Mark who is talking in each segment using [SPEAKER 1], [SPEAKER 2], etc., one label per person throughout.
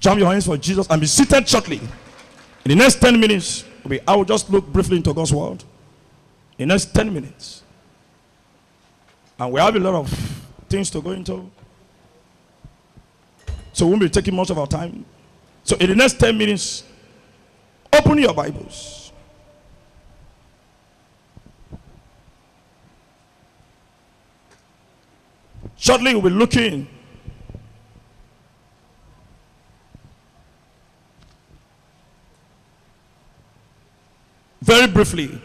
[SPEAKER 1] Jump your hands for Jesus and be seated shortly. In the next 10 minutes, I will just look briefly into God's word. In the next 10 minutes. And we have a lot of things to go into. So we won't be taking much of our time. So in the next 10 minutes, open your Bibles. Shortly we'll be looking very briefly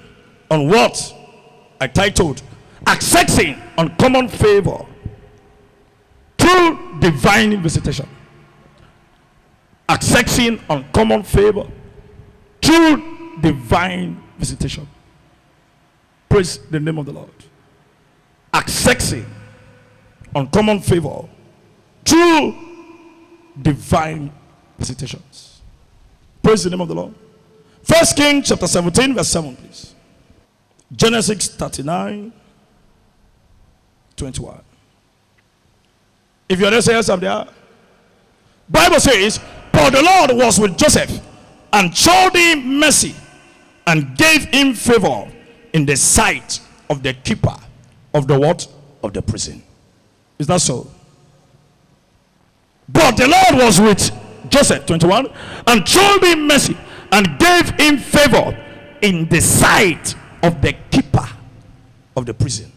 [SPEAKER 1] on what I titled Accessing Uncommon Favor Through Divine Visitation. Accessing uncommon favor through divine visitation. Praise the name of the Lord. Accessing uncommon favor through divine visitations. Praise the name of the Lord. 1 Kings chapter 17 verse 7, please. Genesis 39 21. If you're there, say yes, I'm there. Bible says, for the Lord was with Joseph and showed him mercy and gave him favor in the sight of the keeper of the what? Of the prison. Is that so? But the Lord was with Joseph, 21, and showed him mercy and gave him favor in the sight of the keeper of the prison.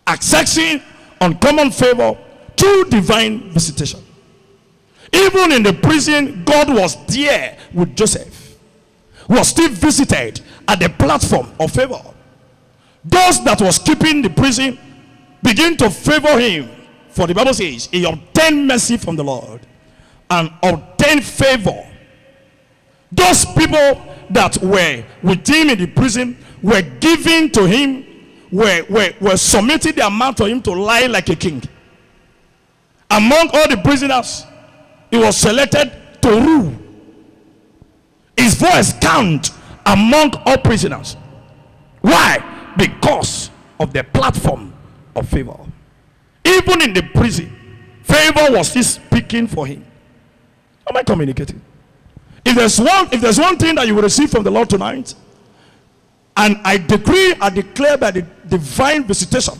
[SPEAKER 1] Accessing uncommon favor through divine visitation. Even in the prison, God was there with Joseph. Was still visited at the platform of favor. Those that was keeping the prison begin to favor him. For the Bible says, he obtained mercy from the Lord and obtained favor. Those people that were with him in the prison were giving to him, were submitting their mouth to him to lie like a king. Among all the prisoners, he was selected to rule. His voice count among all prisoners. Why? Because of the platform of favor. Even in the prison, favor was still speaking for him. Am I communicating? If there's one thing that you will receive from the Lord tonight, and I decree, I declare by the divine visitation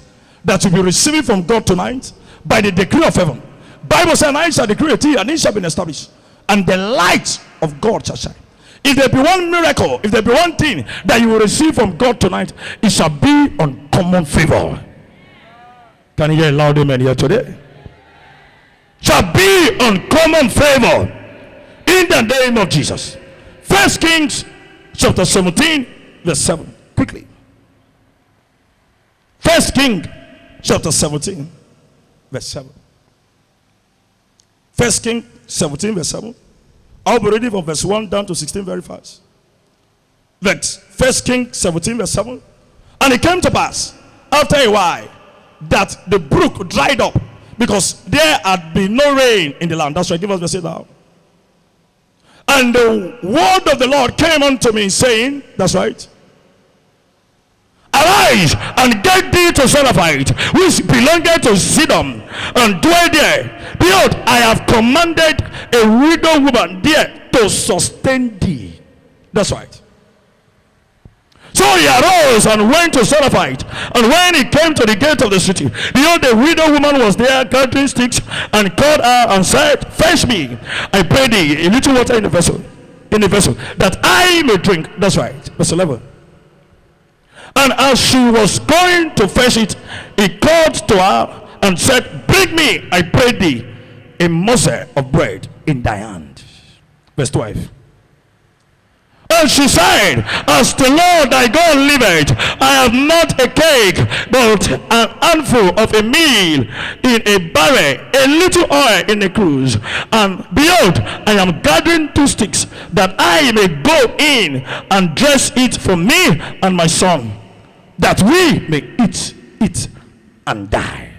[SPEAKER 1] that you'll be receiving from God tonight, by the decree of heaven. Bible says, and I shall decree a thing, and it shall be established, and the light of God shall shine. If there be one miracle, if there be one thing that you will receive from God tonight, it shall be uncommon favor. Can you hear a loud amen here today? Shall be uncommon favor in the name of Jesus. 1 Kings chapter 17 verse 7. Quickly. 1 Kings chapter 17 verse 7. 1 Kings 17 verse 7. I'll be reading from verse 1 down to 16 very fast. 1 Kings 17 verse 7. And it came to pass after a while that the brook dried up, because there had been no rain in the land. That's right. Give us verse 8 now. And the word of the Lord came unto me, saying, that's right, arise and get thee to Zarephath, which belongeth to Sidon, and dwell there. Behold, I have commanded a widow woman there to sustain thee. That's right. So he arose and went to Zarephath. And when he came to the gate of the city, behold, the widow woman was there gathering sticks, and called her and said, fetch me, I pray thee, a little water in the vessel, that I may drink. That's right. Verse 11. And as she was going to fetch it, he called to her and said, bring me, I pray thee, a morsel of bread in thy hand. Verse 12. And she said, as the Lord thy God liveth, I have not a cake, but an handful of a meal in a barrel, a little oil in a cruse. And behold, I am gathering 2 sticks, that I may go in and dress it for me and my son, that we may eat it and die.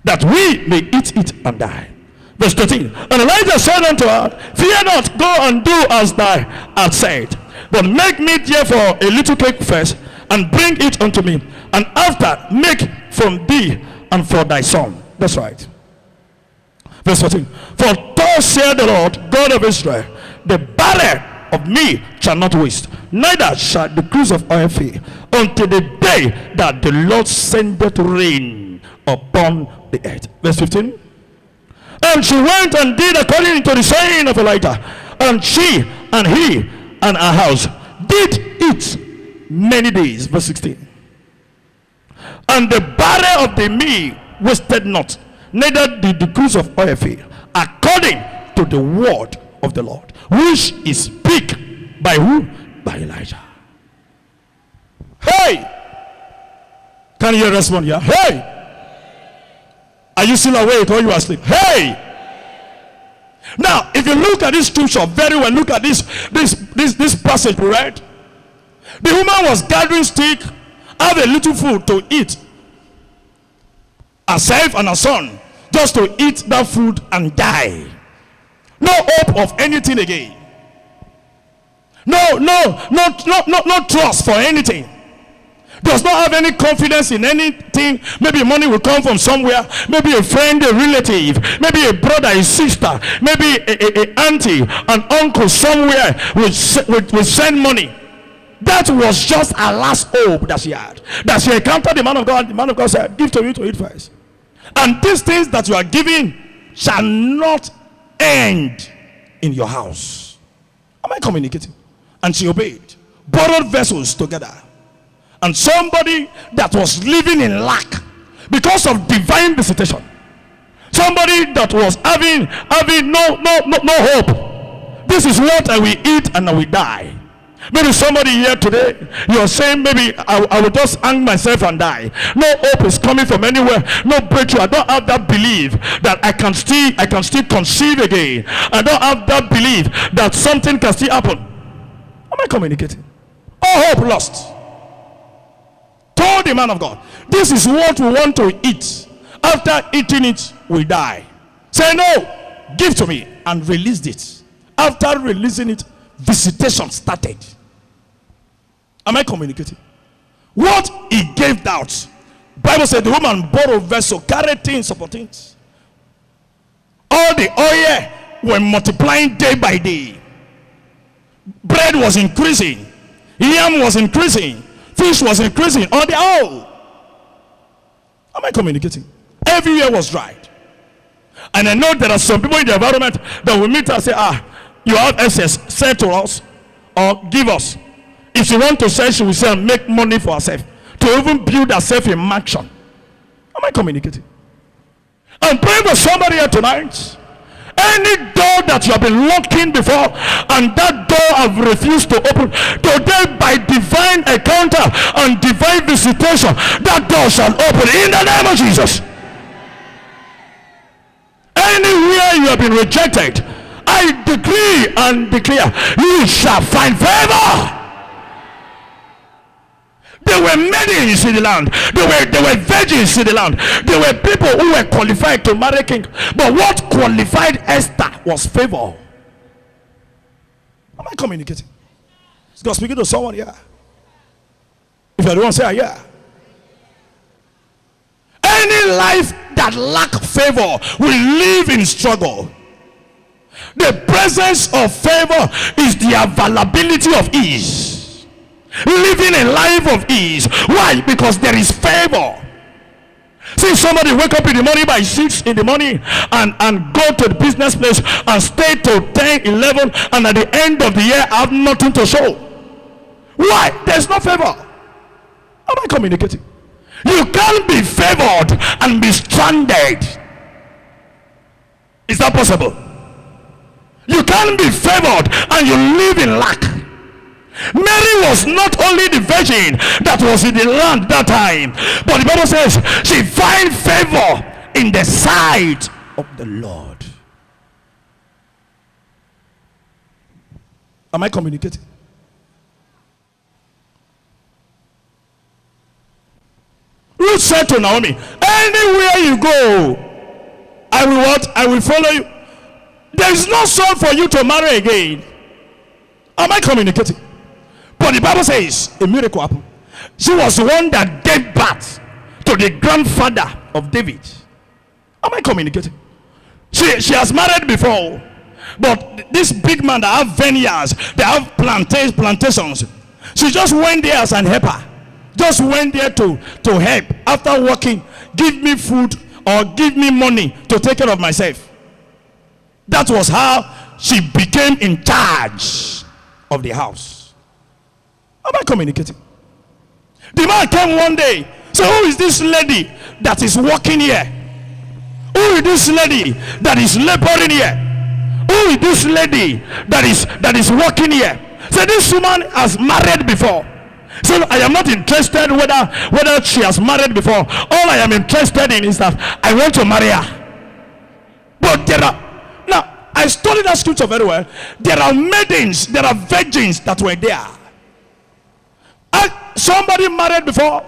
[SPEAKER 1] That we may eat it and die. Verse 13. And Elijah said unto her, fear not, go and do as thou hast said, but make me therefore a little cake first, and bring it unto me, and after make from thee and for thy son. That's right. Verse 14. For Thus saith the Lord God of Israel, the barrel of me shall not waste, neither shall the cruse of oil fail, until the day that the Lord sendeth rain upon the earth. Verse 15. And she went and did according to the saying of Elijah, and she and he and her house did eat many days. Verse 16. And the barrel of the meal wasted not, neither did the cruse of oil fail, according to the word of the Lord, which is speak by who? By Elijah. Hey! Can you respond here? Hey! Are you still awake or you are asleep? Hey! Now, if you look at this scripture very well, look at this passage we read. The woman was gathering stick, have a little food to eat, herself and her son, just to eat that food and die. No hope of anything again. No trust for anything. Does not have any confidence in anything. Maybe money will come from somewhere. Maybe a friend, a relative, maybe a brother, a sister, maybe a auntie, an uncle somewhere will send money. That was just her last hope that she had. That she encountered the man of God. The man of God said, give to you to eat first. And these things that you are giving shall not end in your house. Am I communicating? And she obeyed. Borrowed vessels together. And somebody that was living in lack because of divine visitation, somebody that was having no hope. This is what I will eat and I will die. Maybe somebody here today, you're saying, maybe I will just hang myself and die. No hope is coming from anywhere. No breakthrough. I don't have that belief that I can still conceive again. I don't have that belief that something can still happen. Am I communicating? All hope lost. Told the man of God, this is what we want to eat. After eating it, we die. Say no, give to me, and released it. After releasing it, visitation started. Am I communicating? What he gave out, Bible said the woman borrowed vessel, carried things upon things. All the oil were multiplying day by day. Bread was increasing, yam was increasing, fish was increasing on the whole. Am I communicating? Everywhere was dried. And I know there are some people in the environment that will meet and say, you have excess, sell to us or give us. If she want to sell, she will sell and make money for herself, to even build herself a mansion. Am I communicating? I'm praying for somebody here tonight. Any door that you have been locking before and that door have refused to open, today by divine encounter and divine visitation, that door shall open in the name of Jesus. Anywhere you have been rejected, I decree and declare, you shall find favor. There were maidens in the land. There were virgins in the land. There were people who were qualified to marry king. But what qualified Esther was favor. Am I communicating? Is God speaking to someone here? If everyone say yeah. Any life that lack favor will live in struggle. The presence of favor is the availability of ease. Living a life of ease. Why? Because there is favor. See somebody wake up in the morning by 6 in the morning and go to the business place and stay till 10, 11, and at the end of the year have nothing to show. Why? There's no favor. Am I communicating? You can't be favored and be stranded. Is that possible? You can't be favored and you live in lack. Mary was not only the virgin that was in the land that time, but the Bible says she find favor in the sight of the Lord. Am I communicating? Ruth said to Naomi, anywhere you go, I will what? I will follow you. There is no son for you to marry again. Am I communicating? But the Bible says a miracle happened. She was the one that gave birth to the grandfather of David. Am I communicating? She has married before. But this big man that have vineyards, they have plantations. She just went there as an helper. Just went there to help. After working, give me food or give me money to take care of myself. That was how she became in charge of the house. Am I communicating? The man came one day. So who is this lady that is working here? Who is this lady that is laboring here? Who is this lady that is working here? So this woman has married before. So I am not interested whether she has married before. All I am interested in is that I want to marry her. But now I studied that scripture very well. There are maidens, there are virgins that were there. And somebody married before,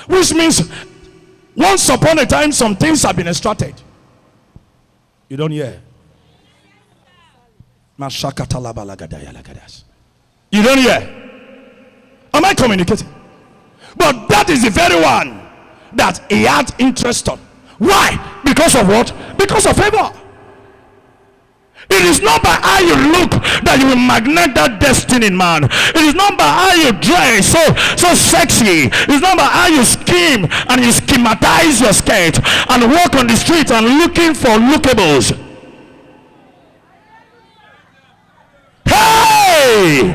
[SPEAKER 1] which means once upon a time some things have been extracted. You don't hear? You don't hear? Am I communicating? But that is the very one that he had interest on. Why? Because of what? Because of favor. It is not by how you look that you will magnet that destiny in man. It is not by how you dress so sexy. It's not by how you scheme and you schematize your skirt and walk on the street and looking for lookables. Hey!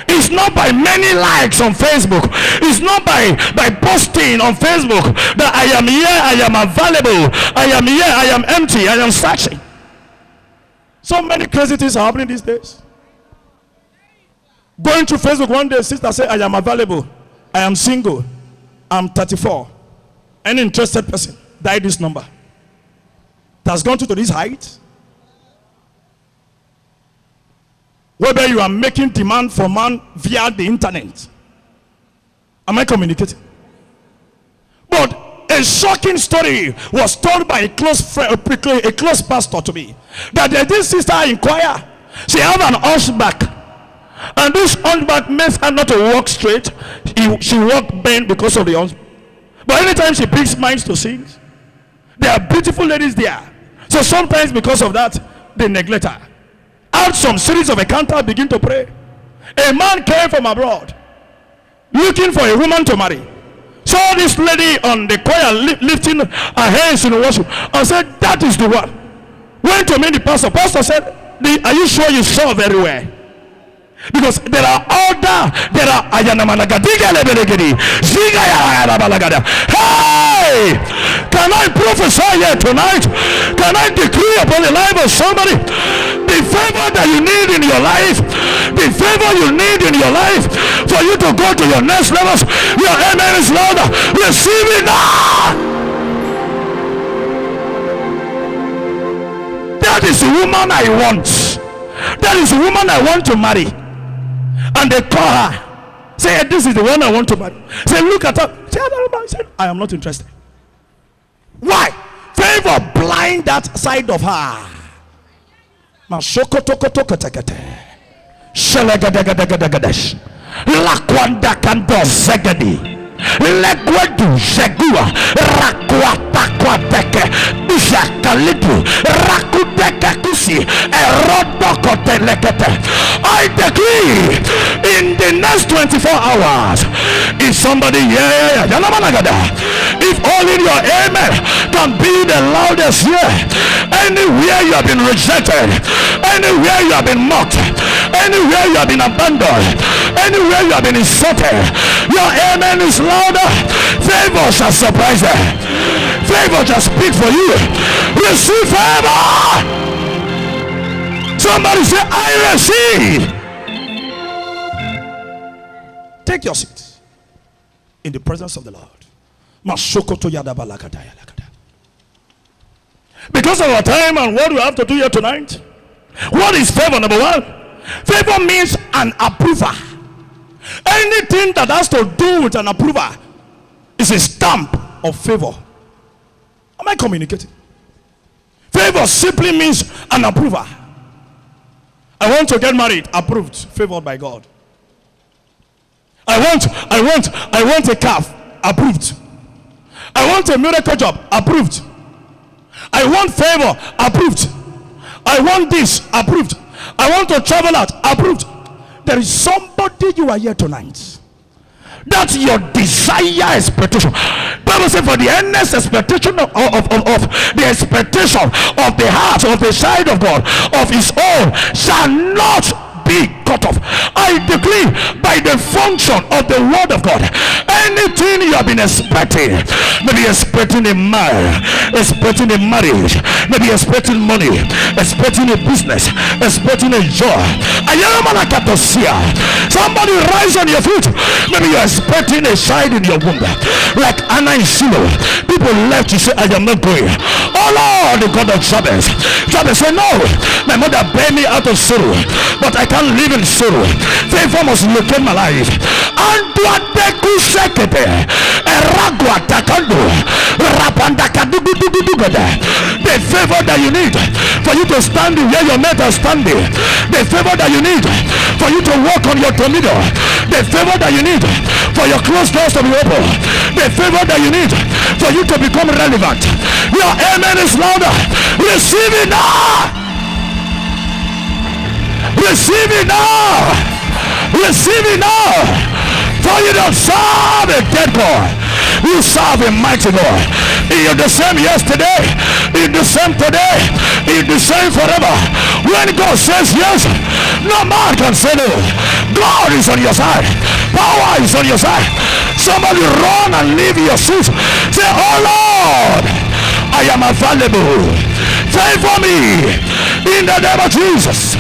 [SPEAKER 1] It's not by many likes on Facebook. It's not by posting on Facebook that I am here, I am available, I am here, I am empty, I am searching. So many crazy things are happening these days. Going to Facebook one day, sister said, I am available, I am single, I'm 34. Any interested person, dial this number. It has gone to this height. Whether you are making demand for man via the internet. Am I communicating? But a shocking story was told by a close friend, a close pastor to me, that this sister inquire. She had an hunchback, and this hunchback makes her not to walk straight. She walked bent because of the hunchback. But anytime she picks minds to sing, there are beautiful ladies there. So sometimes because of that, they neglect her. Out some series of encounters, begin to pray. A man came from abroad looking for a woman to marry. Saw this lady on the choir lifting her hands in worship and said, that is the one. Went to meet the pastor. Pastor said, are you sure you saw very well? Because there are hey, can I prophesy here tonight? Can I decree upon the life of somebody the favor that you need in your life, the favor you need in your life for you to go to your next levels? Your amen is louder. Receive it now. That is the woman I want. That is the woman I want to marry. And they call her, say, this is the one I want to marry. Say, look at her. Say, I am not interested. Why? Favor blind that side of her. Lakwanda kando zegedi. Legwedu zegua rakwata kwateke bishakalipu rakudeke kusi erodoko telekete. I decree in the next 24 hours, if somebody if only your amen can be the loudest here, anywhere you have been rejected, anywhere you have been mocked, anywhere you have been abandoned, anywhere you have been insulted, your amen is louder. Favor shall surprise them. Favor shall speak for you. Receive favor. Somebody say, I receive. Take your seat in the presence of the Lord. Because of our time and what we have to do here tonight, what is favor? Number one, favor means an approver. Anything that has to do with an approver is a stamp of favor. Am I communicating? Favor simply means an approver. I want to get married, approved, favored by God. I want a calf, approved. I want a miracle job, approved. I want favor, approved. I want this, approved. I want to travel out, approved. There is somebody you are here tonight. That's your desire, expectation. Bible says, for the earnest expectation of the expectation of the heart, of the side of God, of his own, shall not be cut off. I decree by the function of the word of God, anything you have been expecting, maybe expecting a man, expecting a marriage, maybe expecting money, expecting a business, expecting a job. Somebody rise on your feet. Maybe you're expecting a child in your womb, like Anna and Shiloh. People left to say, I am not going. Oh Lord, the God of Jabez. Jabez said, no, my mother bare me out of sorrow, but I can't live in sorrow. Favor must locate my life. And the favor that you need for you to stand where your mate are standing, the favor that you need for you to walk on your tornado, the favor that you need for your closed doors to be open, the favor that you need for you to become relevant. Your amen is louder. Receive it now. Receive it now. Receive it now. For you don't serve a dead God, you serve a mighty God. He is the same yesterday, he is the same today, he is the same forever. When God says yes, no man can say no. God is on your side. Power is on your side. Somebody run and leave your seat. Say, oh Lord, I am available. Favor me in the name of Jesus.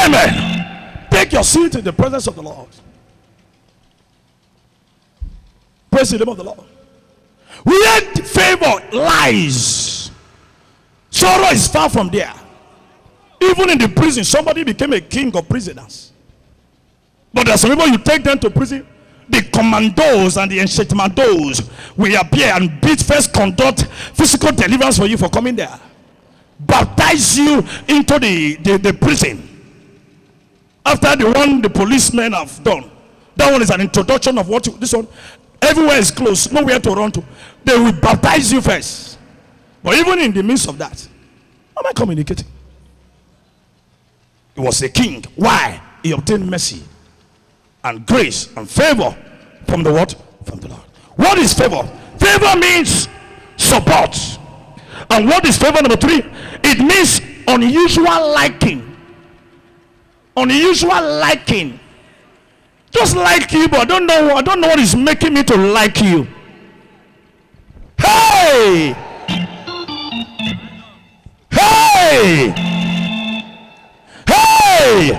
[SPEAKER 1] Amen. Take your seat in the presence of the Lord. Praise the name of the Lord. Where favor lies, sorrow is far from there. Even in the prison, somebody became a king of prisoners. But there are some people, you take them to prison, the commandos and the enchantmentos will appear and first conduct physical deliverance for you for coming there. Baptize you into the prison. After the one the policemen have done, that one is an introduction of what this one. Everywhere is closed, nowhere to run to. They will baptize you first. But even in the midst of that, am I communicating? He was a king. Why? He obtained mercy and grace and favor from the what? From the Lord. What is favor? Favor means support. And what is favor number 3? It means unusual liking. Unusual liking. Just like you, but I don't know what is making me to like you. Hey! Hey! Hey!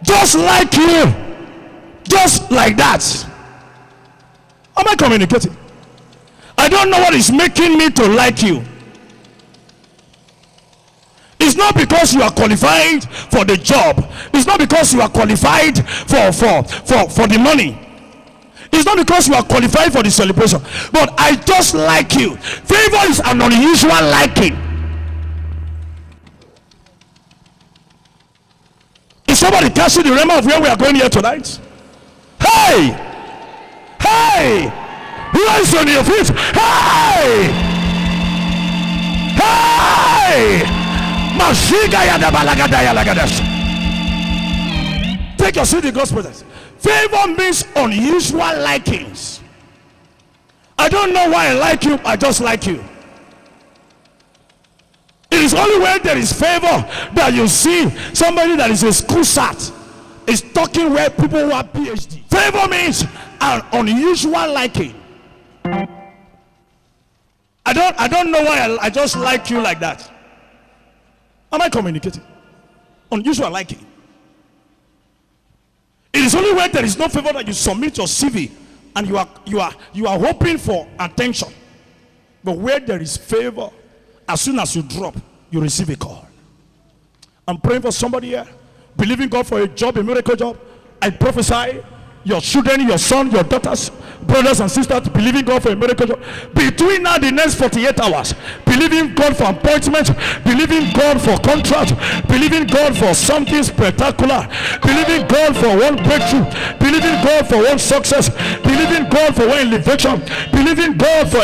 [SPEAKER 1] Just like you. Just like that. Am I communicating? I don't know what is making me to like you. It's not because you are qualified for the job. It's not because you are qualified for the money. It's not because you are qualified for the celebration. But I just like you. Favor is an unusual liking. Is somebody catching the realm of where we are going here tonight? Hey! Hey! Rise on your feet. Hey! Hey! Take your seat in God's presence. Favor means unusual likings. I don't know why I like you, I just like you. It is only when there is favor that you see somebody that is a school sat is talking where people who are PhD. Favor means an unusual liking. I don't know why I just like you like that. Am I communicating? Unusual liking. It is only when there is no favor that you submit your CV and you are hoping for attention. But where there is favor, as soon as you drop, you receive a call. I'm praying for somebody here, believing God for a job, a miracle job. I prophesy your children, your son, your daughters, brothers and sisters believing God for a miracle job. Between now the next 48 hours, believing God for appointment, believing God for contract, believing God for something spectacular, believing God for one breakthrough, believing God for one success, believing God for one elevation, believing God for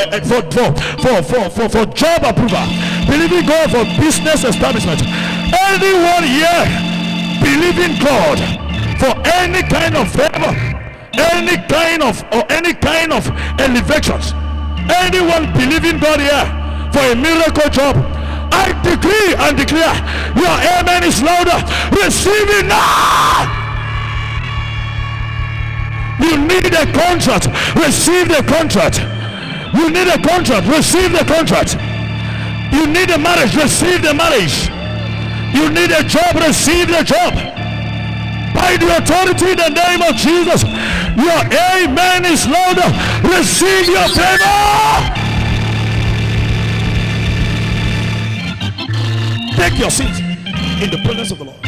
[SPEAKER 1] job approval, believing God for business establishment. Anyone here believing God for any kind of favor, any kind of elevations, anyone believing God here for a miracle job, I decree and declare, your amen is louder. Receive it now. You need a contract, receive the contract. You need a contract, receive the contract. You need a marriage, receive the marriage. You need a job, receive the job. By the authority in the name of Jesus, your amen is louder. Receive your favor. Take your seat in the presence of the Lord.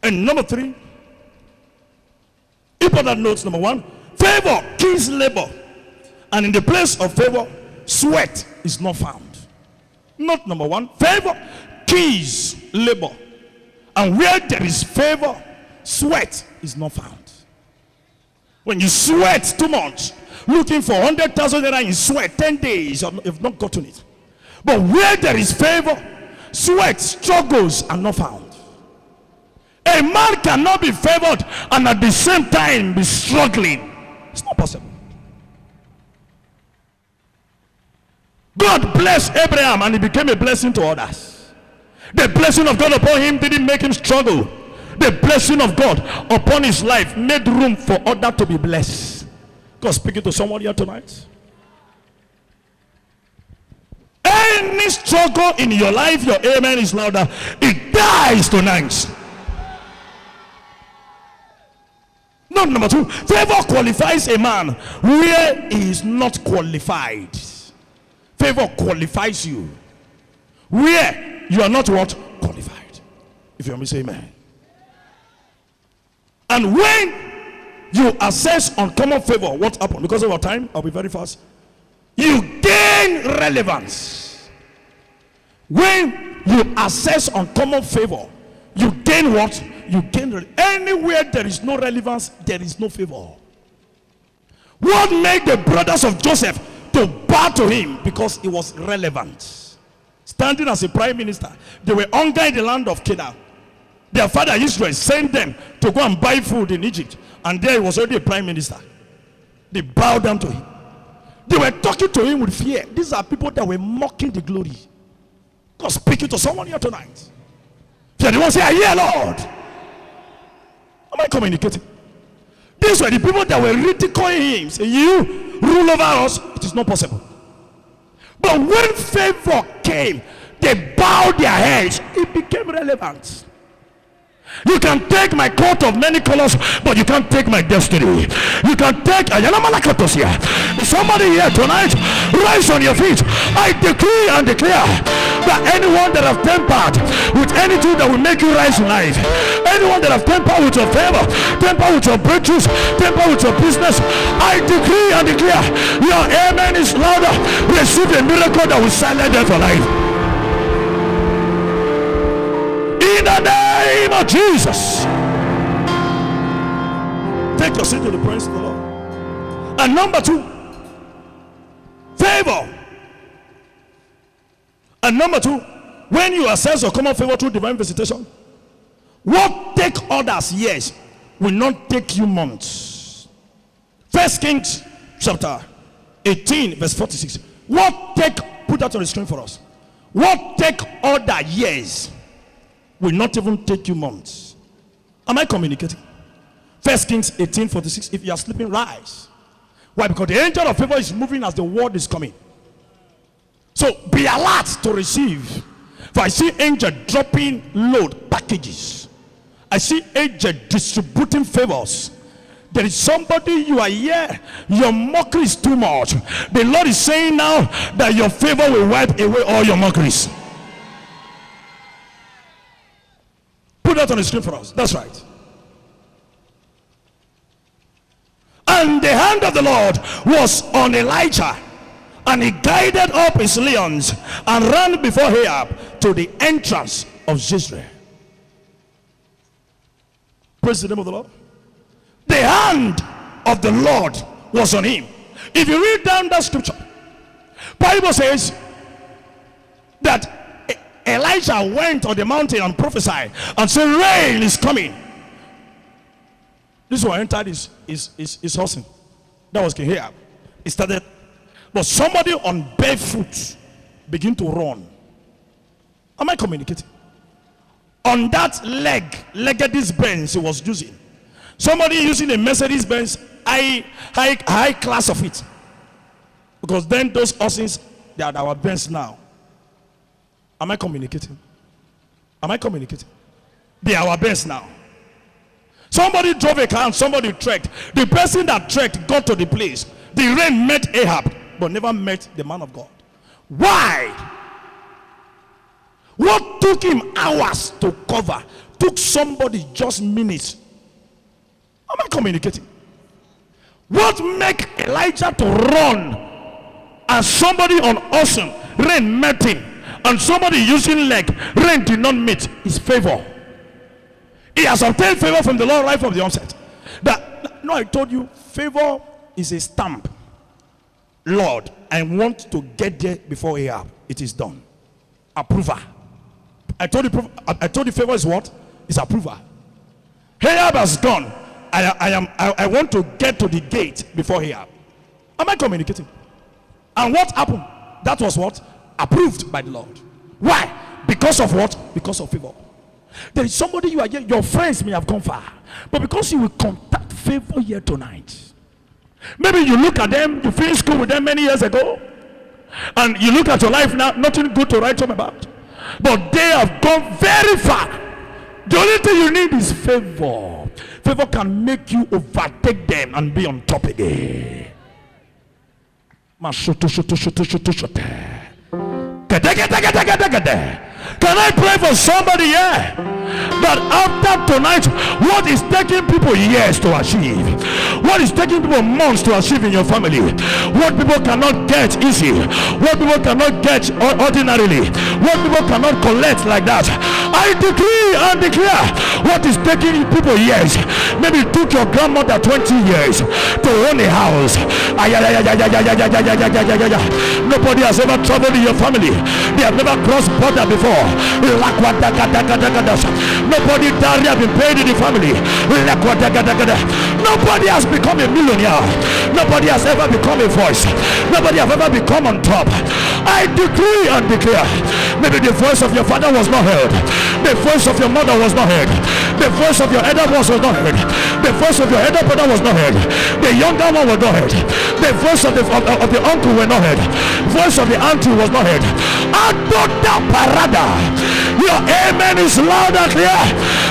[SPEAKER 1] And number 3, important notes. Number 1, favor kills labor, and in the place of favor, sweat is not found. Note number 1, favor kills labor, and where there is favor, sweat is not found. When you sweat too much, looking for 100,000 naira in sweat, 10 days, you've not gotten it. But where there is favor, sweat, struggles are not found. A man cannot be favored and at the same time be struggling. It's not possible. God blessed Abraham and he became a blessing to others. The blessing of God upon him didn't make him struggle. The blessing of God upon his life made room for others to be blessed. God speaking to someone here tonight. Any struggle in your life, your amen is louder. It dies tonight. Note number 2, favor qualifies a man where he is not qualified. Favor qualifies you where you are not what? Qualified. If you want me to say amen. And when you assess uncommon favor, what happened? Because of our time, I'll be very fast. You gain relevance. When you assess uncommon favor, you gain what? You gain anywhere there is no relevance, there is no favor. What made the brothers of Joseph to bow to him? Because he was relevant. Standing as a prime minister, they were hunger in the land of Canaan. Their father Israel sent them to go and buy food in Egypt, and there he was already a prime minister. They bowed down to him. They were talking to him with fear. These are people that were mocking the glory. God speaking to someone here tonight. If you want to say, I hear, Lord. Am I communicating? These were the people that were ridiculing him. Say, you rule over us. It is not possible. But when favor came, they bowed their heads. It became relevant. You can take my coat of many colors, but you can't take my destiny. You can take somebody here tonight. Rise on your feet. I decree and declare that anyone that have tempered with anything that will make you rise in life, anyone that have tempered with your favor, tempered with your breakthroughs, tempered with your business, I decree and declare your amen is louder. Receive a miracle that will silence them for life. In the name of Jesus. Take your seat to the praise of the Lord. And number 2, favor. And number 2, when you assess your common favor through divine visitation, what take others years will not take you months. 1 Kings chapter 18 verse 46. What take, put that on the screen for us. What take other years will not even take you months. Am I communicating? 1 Kings 18:46. If you are sleeping, rise. Why? Because the angel of favor is moving as the word is coming. So be alert to receive. For I see angel dropping load packages. I see angel distributing favors. There is somebody, you are here, your mockery is too much. The Lord is saying now that your favor will wipe away all your mockeries. Put that on the screen for us. That's right. And the hand of the Lord was on Elijah, and he guided up his lions and ran before Ahab to the entrance of Jezreel. Praise the name of the Lord. The hand of the Lord was on him. If you read down that scripture, Bible says that Elijah went on the mountain and prophesied and said, rain is coming. This one entered his house. That was King Ahab. He started, but somebody on barefoot began to run. Am I communicating? On that Legacy Benz he was using. Somebody using a Mercedes Benz high class of it. Because then those horses, they are our Benz now. Am I communicating? Am I communicating? They are our Benz now. Somebody drove a car and somebody trekked. The person that trekked got to the place. The rain met Ahab, but never met the man of God. Why? What took him hours to cover took somebody just minutes. Am I communicating? What make Elijah to run and somebody on awesome rain met him, and somebody using leg rain did not meet? His favor. He has obtained favor from the Lord right from the onset. No, I told you, favor is a stamp. Lord, I want to get there before Ahab. It is done. Approval. I told you favor is what? It's approval. Ahab has gone. I want to get to the gate before Ahab. Am I communicating? And what happened? That was what? Approved by the Lord. Why? Because of what? Because of favor. There is somebody you are here, your friends may have gone far, but because you will contact favor here tonight. Maybe you look at them, you finished school with them many years ago, and you look at your life now, nothing good to write home about. But they have gone very far. The only thing you need is favor. Favor can make you overtake them and be on top again. Can I pray for somebody here? That after tonight, what is taking people years to achieve, what is taking people months to achieve in your family, what people cannot get easy, what people cannot get ordinarily, what people cannot collect like that, I decree and declare, what is taking people years, maybe it took your grandmother 20 years to own a house. Nobody has ever traveled in your family. They have never crossed border before. Nobody have been paid in the family. Nobody has become a millionaire. Nobody has ever become a voice. Nobody has ever become on top. I decree and declare, maybe the voice of your father was not heard, the voice of your mother was not heard, the voice of your elder was not heard, the voice of your elder brother was not heard, the younger one was not heard, the voice of the uncle were not heard, voice of the auntie was not heard. Adota parada. Your amen is loud and clear.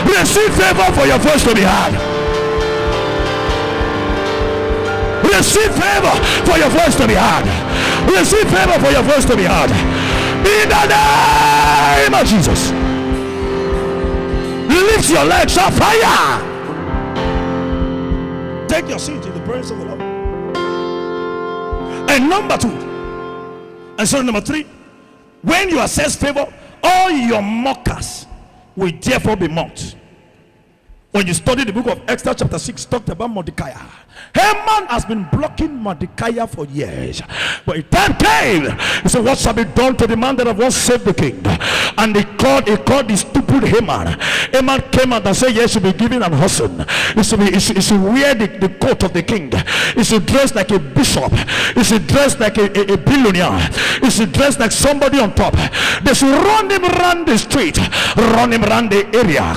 [SPEAKER 1] Receive favor for your voice to be heard. Receive favor for your voice to be heard. Receive favor for your voice to be heard. In the name of Jesus. Lift your legs up fire. Take your seat in the presence of the Lord. And number 2, and so number 3, when you assess favor, all your mockers will therefore be mocked. When you study the book of Esther chapter 6, talked about Mordecai. Haman has been blocking Mordecai for years, but a time came. He said, what shall be done to the man that have once saved the king? And he called the stupid Haman. Haman came out and said, yes, he should be given an hosen. He should wear the coat of the king. He should dress like a bishop. He should dress like a billionaire. He should dress like somebody on top. They should run him around the street, run him around the area.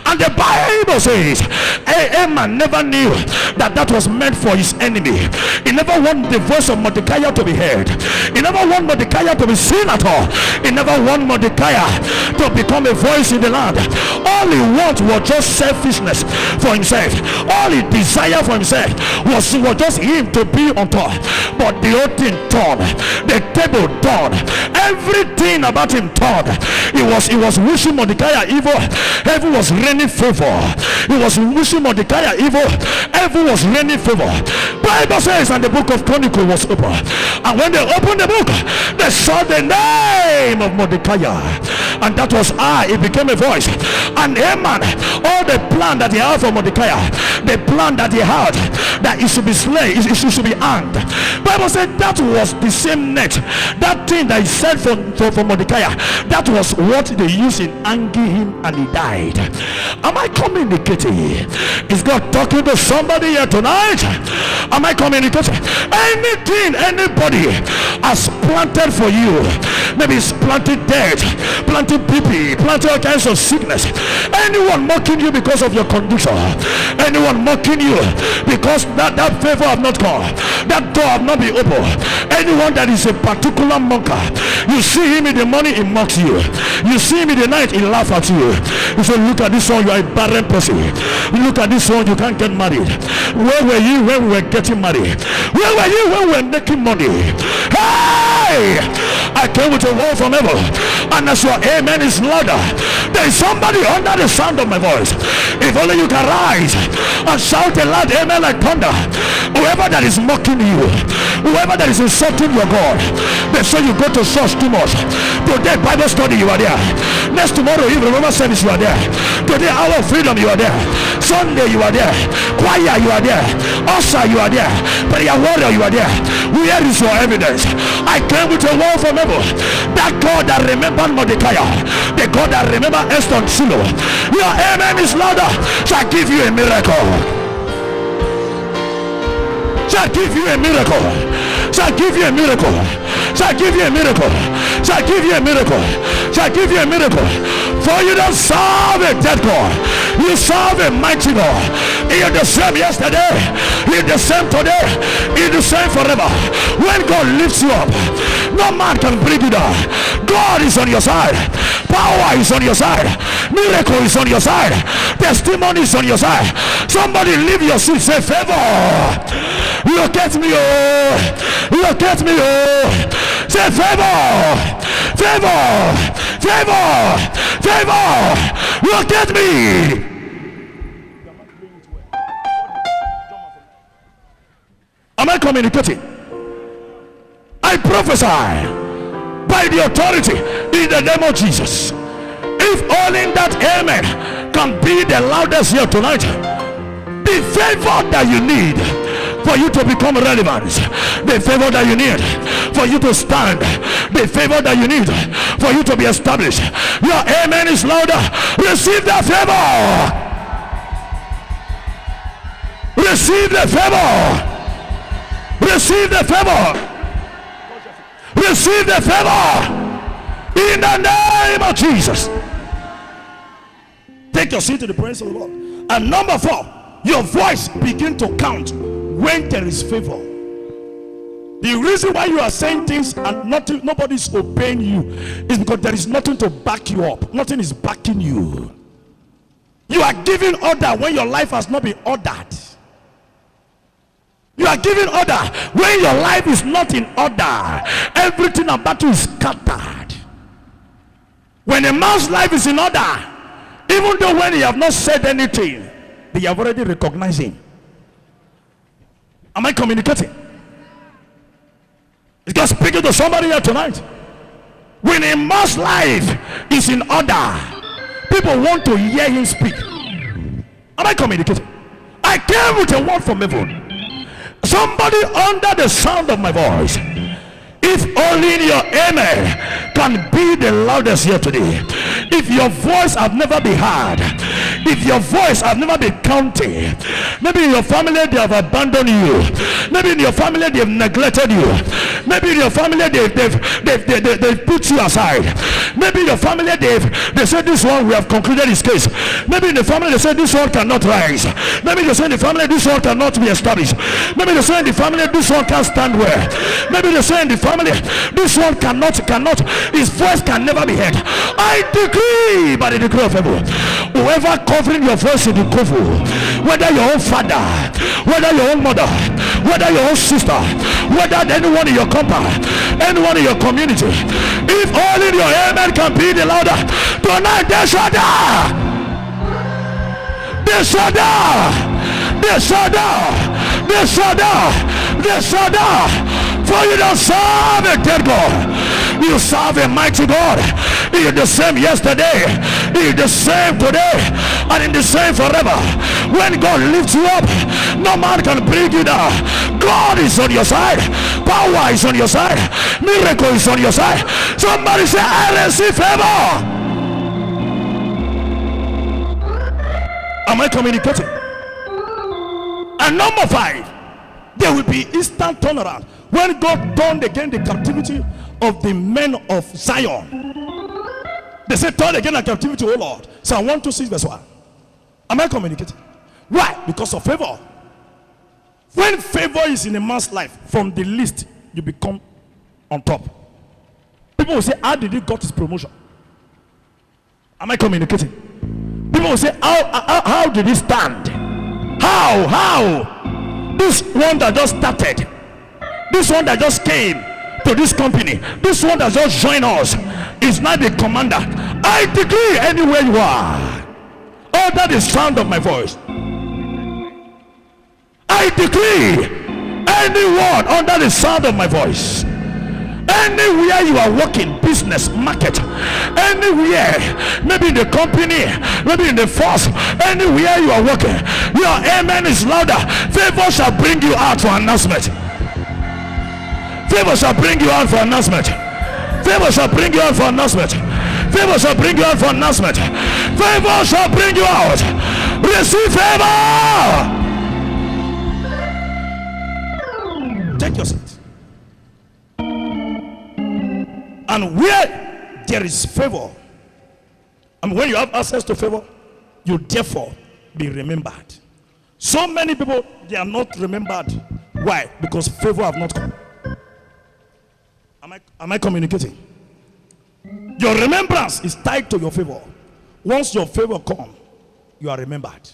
[SPEAKER 1] And the Bible says, Haman never knew that was meant for his enemy. He never wanted the voice of Mordecai to be heard. He never wanted Mordecai to be seen at all. He never wanted Mordecai to become a voice in the land. All he wanted was just selfishness for himself. All he desired for himself was just him to be on top. But the whole thing turned. The table turned. Everything about him turned. He was wishing Mordecai evil. Heaven was raining favor. He was wishing Mordecai evil. Evil was raining favor. Bible says, and the book of Chronicles was open. And when they opened the book, they saw the name of Mordecai. And that was it became a voice. And Haman, all the plan that he had for Mordecai, the plan that he had, that he should be slain, he should be hanged. Bible said that was the same net, that thing that he said for Mordecai, that was what they used in hanging him, and he died. Am I communicating? Is God talking to somebody here tonight? Am I communicating? Anything anybody has planted for you, maybe it's planted death, planted PP, planted all kinds of sickness. Anyone mocking you because of your condition, anyone mocking you because that favor have not come, that door have not been open, anyone that is a particular mocker, you see him in the morning, he mocks you. You see him in the night, he laughs at you. You say, look at this one, you are a barren person. Look at this one, you can't get married. Where were you when we were getting married? Where were you when we were making money? Hey, I came with a word from heaven, and as your amen is louder, there is somebody under the sound of my voice. If only you can rise and shout a loud amen like thunder. Whoever that is mocking you, whoever that is insulting your God, they say you go to church too much. Today Bible study, you are there. Next tomorrow even remember service, you are there. Today hour of freedom, you are there. Sunday, you are there. Choir, you are there. Usher, you are there. Prayer warrior, you are there. Where is your evidence? I came with a word from heaven. That God that remembered Mordecai, the God that remembered Esther and Shiloh, your amen is louder, shall give you a miracle. Shall give you a miracle. Shall give you a miracle. Shall give you a miracle. Shall give you a miracle. Shall give you a miracle. For you don't serve a dead God, you serve a mighty God. He is the same yesterday, he is the same today, he is the same forever. When God lifts you up, no man can bring you down. God is on your side. Power is on your side. Miracle is on your side. Testimony is on your side. Somebody leave your seat, say favor. Look at me, oh. Look at me, oh. Say favor. Favor. Favor. Favor. Look at me. Am I communicating? I prophesy by the authority in the name of Jesus. If only that amen can be the loudest here tonight, the favor that you need for you to become relevant, the favor that you need for you to stand, the favor that you need for you to be established, your amen is louder. Receive the favor. Receive the favor. Receive the favor. Receive the favor in the name of Jesus. Take your seat to the praise of the Lord. And number 4, your voice begin to count when there is favor. The reason why you are saying things and nobody's obeying you is because there is nothing to back you up. Nothing is backing you. You are giving order when your life has not been ordered. You are giving order when your life is not in order. Everything about you is scattered. When a man's life is in order, even though when he have not said anything, they have already recognized him. Am I communicating? Is God speaking to somebody here tonight? When a man's life is in order, people want to hear him speak. Am I communicating? I came with a word from heaven. Somebody under the sound of my voice, if only your amen can be the loudest here today. If your voice have never been heard, if your voice have never been counted, maybe in your family they have abandoned you, maybe in your family they have neglected you, maybe in your family they've put you aside, maybe in your family they said this one we have concluded his case, maybe in the family they said this one cannot rise, maybe they say in the family this one cannot be established, maybe they say in the family this one can't stand well, maybe they say in the family this one cannot, his voice can never be heard. I decree by the decree of heaven, whoever covering your voice in the cover, whether your own father, whether your own mother, whether your own sister, whether anyone in your compound, anyone in your community, if only your amen can be the louder, tonight they shall die. They shall die. They shall die. They shall die. They shall die. For you don't serve a dead God. You serve a mighty God. He is the same yesterday. He is the same today. And in the same forever. When God lifts you up, no man can bring you down. God is on your side. Power is on your side. Miracle is on your side. Somebody say, I receive favor. Am I communicating? And number 5, there will be instant turnaround. When God turned again the captivity of the men of Zion, they said, turn again the captivity, O Lord. Psalm 126 verse 1. Am I communicating? Why? Because of favor. When favor is in a man's life, from the least you become on top. People will say, how did he got his promotion? Am I communicating? People will say, how did he stand? How? This one that just started, this one that just came to this company, this one that just joined us is not the commander. I decree anywhere you are, under the sound of my voice, I decree anyone under the sound of my voice, anywhere you are working, business, market, anywhere, maybe in the company, maybe in the force, anywhere you are working, your amen is louder. Favor shall bring you out for announcement. Favor shall bring you out for announcement. Favor shall bring you out for announcement. Favor shall bring you out for announcement. Favor shall bring you out. Receive favor. Take your seat. And where there is favor, and when you have access to favor, you therefore be remembered. So many people, they are not remembered. Why? Because favor have not come. Am I communicating? Your remembrance is tied to your favor. Once your favor comes, you are remembered.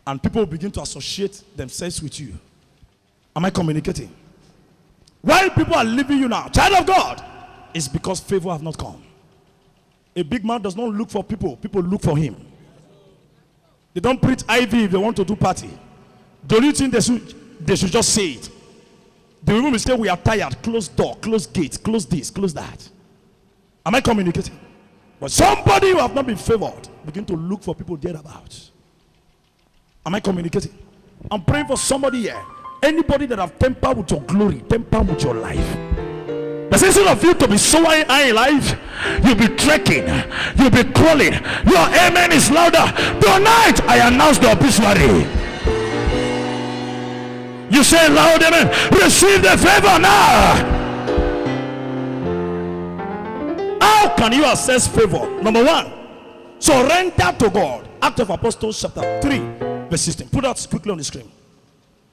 [SPEAKER 1] And people begin to associate themselves with you. Am I communicating? While people are leaving you now, child of God, it's because favor have not come. A big man does not look for people. People look for him. They don't preach IV if they want to do party. The only thing they should just say it. The women will say, we are tired. Close door, close gate, close this, close that. Am I communicating? But somebody who have not been favored begin to look for people dead about. Am I communicating? I'm praying for somebody here. Anybody that have tempered with your glory, tempered with your life. The season of you to be so high in life, you'll be trekking, you'll be crawling. Your amen is louder. Tonight, I announce the obituary. You say loud amen. Receive the favor now. How can you access favor? Number 1, surrender to God. Acts of Apostles chapter 3 verse 16. Put that quickly on the screen.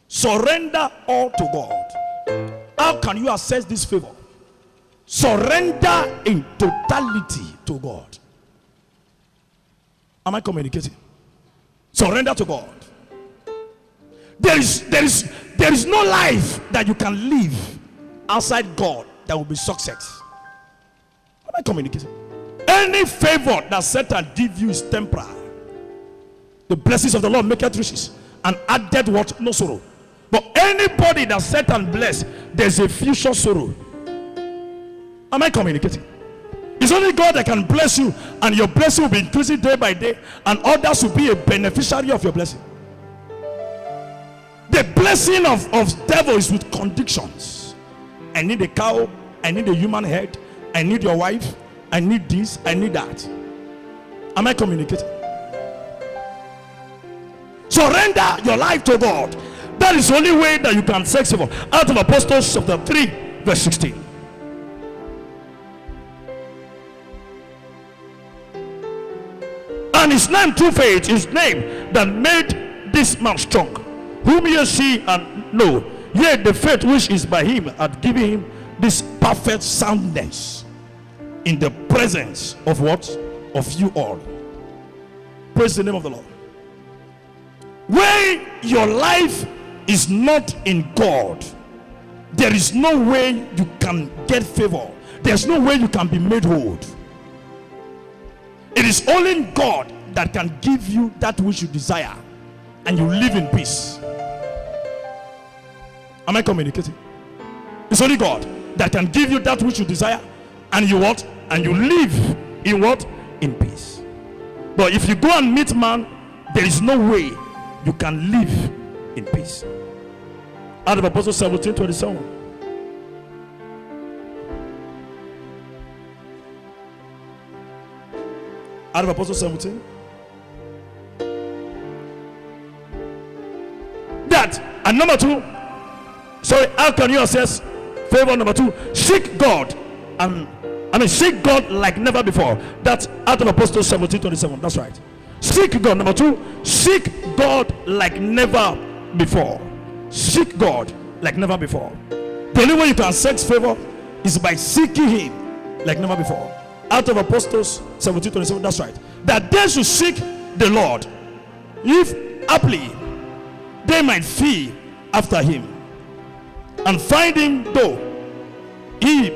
[SPEAKER 1] Surrender all to God. How can you access this favor? Surrender in totality to God. Am I communicating? Surrender to God. There is no life that you can live outside God that will be success. Am I communicating? Any favor that Satan give you is temporal. The blessings of the Lord make it riches and added what? No sorrow. But anybody that Satan bless, there's a future sorrow. Am I communicating? It's only God that can bless you, and your blessing will be increasing day by day, and others will be a beneficiary of your blessing. The blessing of devil is with conditions. I need a cow, I need a human head, I need your wife, I need this, I need that. Am I communicating? Surrender your life to God. That is the only way that you can sex favor. Out of Apostles chapter 3 verse 16. And his name through faith, his name that made this man strong, whom ye see and know, yet the faith which is by him had given him this perfect soundness in the presence of what? Of you all. Praise the name of the Lord. When your life is not in God, there is no way you can get favor. There's no way you can be made whole. It is only in God that can give you that which you desire and you live in peace. Am I communicating? It's only God that can give you that which you desire and you what? And you live in what? In peace. But if you go and meet man, there is no way you can live in peace. Out of Apostles 17:27. Out of Apostles 17. That, and number two, sorry, how can you assess favor? Number two, seek God, and seek God like never before. That's out of Apostles 17:27. That's right. Seek God. Number two, seek God like never before. Seek God like never before. The only way you can seek favor is by seeking Him like never before. Out of Apostles 17:27. That's right. That they should seek the Lord, if haply they might flee after Him, and find Him though He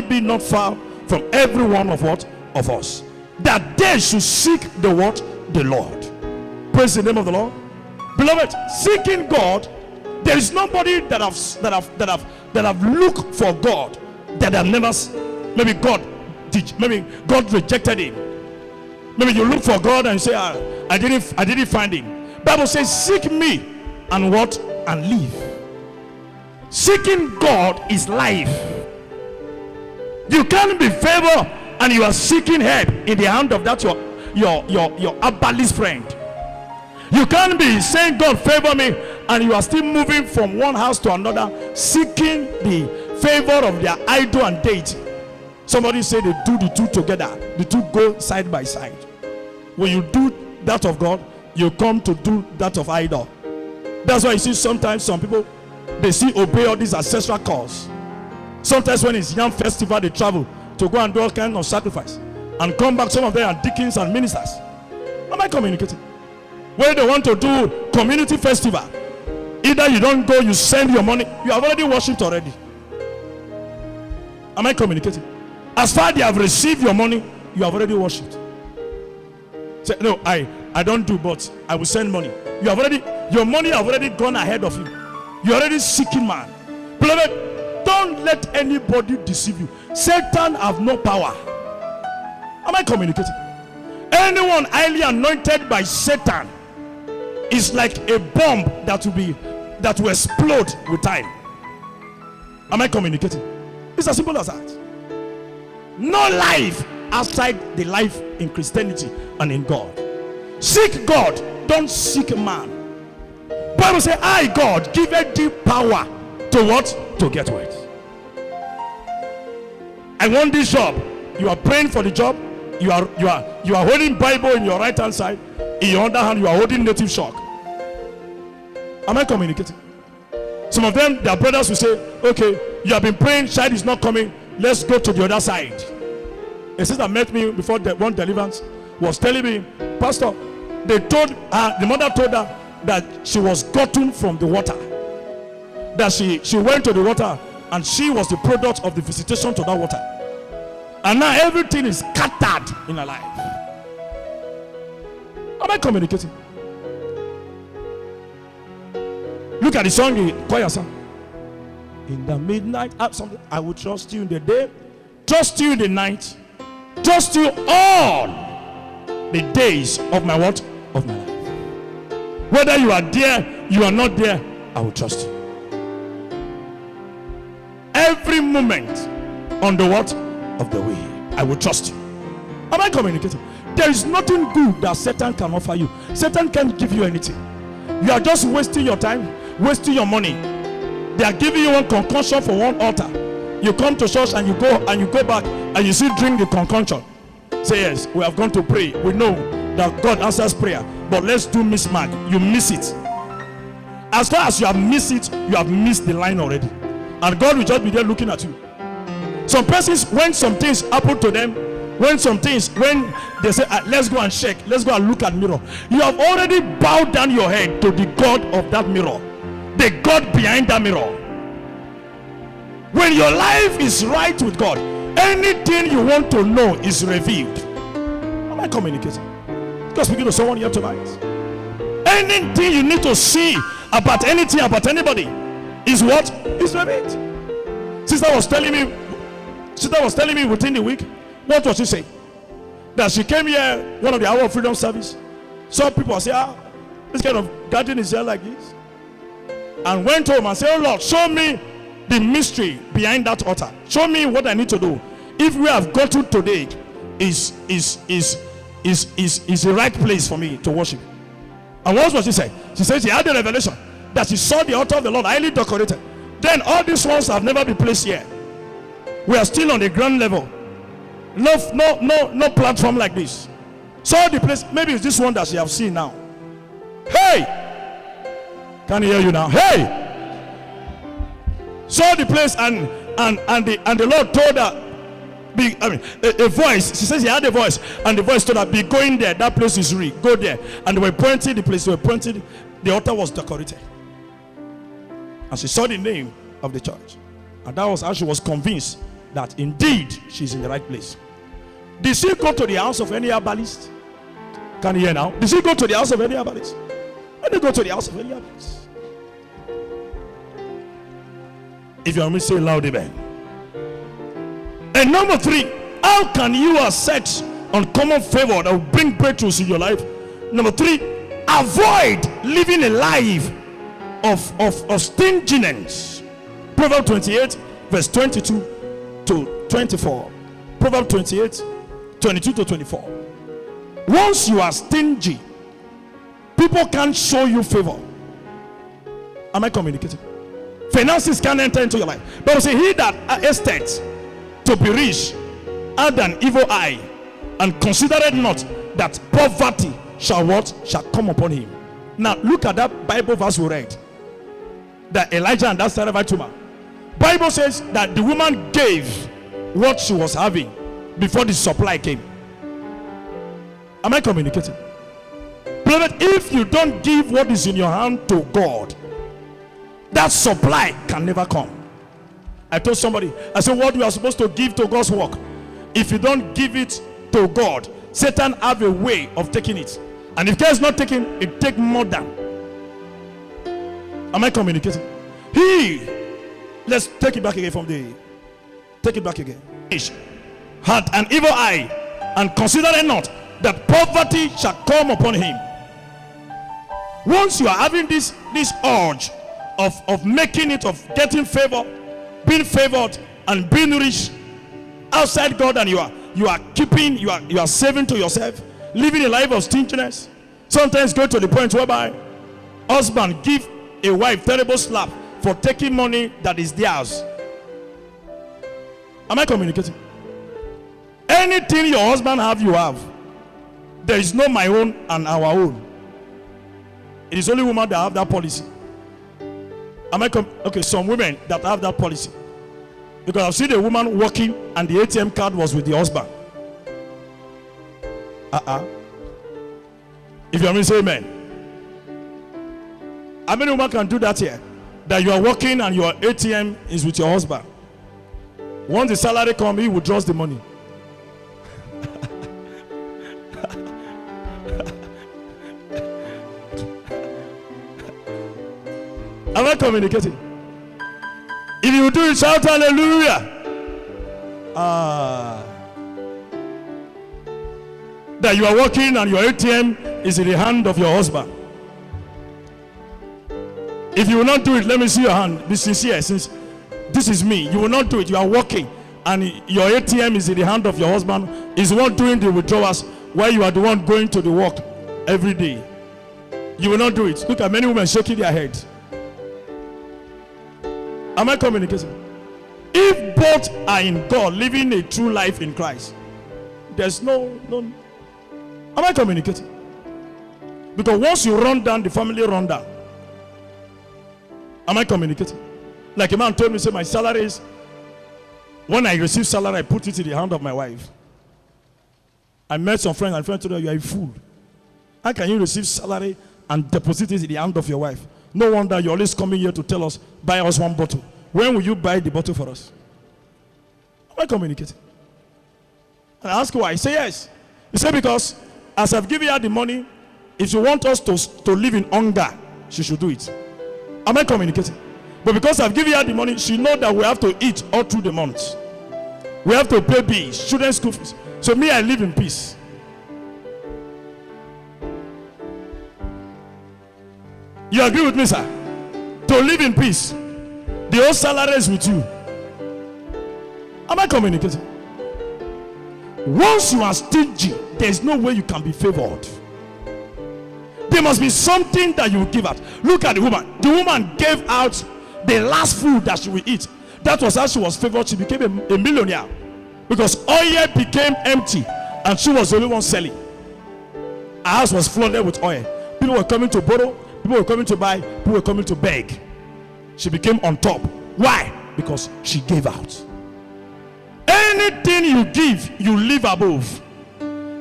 [SPEAKER 1] be not far from every one of us. That they should seek the what? The Lord. Praise the name of the Lord. Beloved, seeking God, there is nobody that have looked for God that have never, maybe God rejected him. Maybe you look for God and say, I didn't find Him. Bible says, seek me and what? And live. Seeking God is life. You can't be favored and you are seeking help in the hand of that your herbalist friend. You can't be saying, God favor me, and you are still moving from one house to another, seeking the favor of their idol and deity. Somebody say they do the two together. The two go side by side. When you do that of God, you come to do that of idol. That's why you see sometimes some people, they see obey all these ancestral calls. Sometimes when it's Yam Festival, they travel to go and do all kinds of sacrifice and come back. Some of them are deacons and ministers. Am I communicating? When they want to do community festival, either you don't go, you send your money. You have already worshipped already. Am I communicating? As far as they have received your money, you have already worshipped. Say, no, I don't do, but I will send money. Your money have already gone ahead of you. You're already seeking man. Beloved, don't let anybody deceive you. Satan have no power. Am I communicating? Anyone highly anointed by Satan is like a bomb that will explode with time. Am I communicating? It's as simple as that. No life outside the life in Christianity and in God. Seek God, don't seek man. Bible says, I, God, give a deep power to what? To get wealth. I want this job. You are praying for the job. You are holding Bible in your right hand side. In your other hand, you are holding native shock. Am I communicating? Some of them, their brothers will say, okay, you have been praying, child is not coming, let's go to the other side. A sister met me before one deliverance, was telling me, Pastor, they told her, the mother told her that she was gotten from the water. That she went to the water and she was the product of the visitation to that water. And now everything is scattered in her life. Am I communicating? Look at the song, the choir song. In the midnight, I will trust you in the day, trust you in the night, trust you all the days of my what? Of my life. Whether you are there, you are not there, I will trust you. Every moment on the what? Of the way, I will trust you. Am I communicating? There is nothing good that Satan can offer you. Satan can't give you anything. You are just wasting your time, wasting your money. They are giving you one concoction for one altar. You come to church and you go back and you still drink the concoction. Say, yes, we have gone to pray. We know that God answers prayer, but let's do mismatch. You miss it. As far as you have missed it, you have missed the line already, and God will just be there looking at you. Some persons, when some things happen to them, when they say, let's go and check, let's go and look at mirror, you have already bowed down your head to the God of that mirror, the God behind that mirror. When your life is right with God, anything you want to know is revealed. Am I communicate. God speaking to someone here tonight. Anything you need to see about anything, about anybody, is what? Is revealed. Sister was telling me within the week, what was she saying? That she came here, one of the hour of freedom service. Some people say, this kind of garden is here like this. And went home and said, oh Lord, show me the mystery behind that altar. Show me what I need to do. If we have gotten today is the right place for me to worship. And what was she saying? She said she had a revelation that she saw the altar of the Lord highly decorated. Then all these ones have never been placed here. We are still on the ground level. No platform like this. So the place, maybe it's this one that she have seen now. Hey! Can you hear you now? Hey! Saw the place and the Lord told her, a voice. She says he had a voice, and the voice told her, be going there. That place is real. Go there. And they were pointing the place. They were pointing. The altar was decorated. And she saw the name of the church. And that was how she was convinced that indeed she's in the right place. Did she go to the house of any herbalist? Can you hear now? Did she go to the house of any herbalist? Let me go to the house of any herbalist. If you want me to say loud, amen. And number 3, how can you assert uncommon favor that will bring breakthroughs in your life? Number 3, avoid living a life of stinginess. Proverbs 28, verse 22 to 24. Proverbs 28, 22 to 24. Once you are stingy, people can't show you favor. Am I communicating? Finances can't enter into your life. But you see, he that hasteth to be rich had an evil eye, and considered not that poverty shall come upon him. Now look at that Bible verse we read, that Elijah and that Sarafite woman. Bible says that the woman gave what she was having before the supply came. Am I communicating? Beloved, if you don't give what is in your hand to God, that supply can never come. I told somebody, I said, what you are supposed to give to God's work, if you don't give it to God, Satan have a way of taking it. And if God is not taking, it take more than. Am I communicating? Let's take it back again take it back again. Had an evil eye, and considered not that poverty shall come upon him. Once you are having this urge of making it, of getting favor, being favored, and being rich outside God, and you are saving to yourself, living a life of stinginess. Sometimes go to the point whereby husband give a wife terrible slap for taking money that is theirs. Am I communicating? Anything your husband have, you have. There is no my own and our own. It is only women that have that policy. Okay, some women that have that policy. Because I've seen a woman walking and the ATM card was with the husband. If you want me to say amen. How many women can do that here? That you are walking and your ATM is with your husband. Once the salary comes, he withdraws the money. Am I communicating? If you do it, shout hallelujah. That you are working and your ATM is in the hand of your husband. If you will not do it, let me see your hand. Be sincere, since this is me. You will not do it. You are working and your ATM is in the hand of your husband. Is the one doing the withdrawals while you are the one going to the work every day. You will not do it. Look at many women shaking their heads. Am I communicating? If both are in God, living a true life in Christ, there's no. Am I communicating? Because once you run down, the family run down. Am I communicating? Like a man told me, say my salary is, when I receive salary, I put it in the hand of my wife. I met some friends, and friends told me, you are a fool. How can you receive salary and deposit it in the hand of your wife? No wonder you're always coming here to tell us, buy us one bottle. When will you buy the bottle for us? Am I communicating? And I ask why. I say yes. He said, because as I've given her the money, if she wants us to live in hunger, she should do it. Am I communicating? But because I've given her the money, she knows that we have to eat all through the month. We have to pay bills, children's school fees. So me, I live in peace. You agree with me, sir? To live in peace, the whole salary is with you. Am I communicating? Once you are stingy, there is no way you can be favored. There must be something that you will give out. Look at the woman. The woman gave out the last food that she will eat. That was how she was favored. She became a millionaire because oil became empty and she was the only one selling. Her house was flooded with oil. People were coming to borrow, people were coming to buy, people were coming to beg. She became on top. Why? Because she gave out. Anything you give, you live above.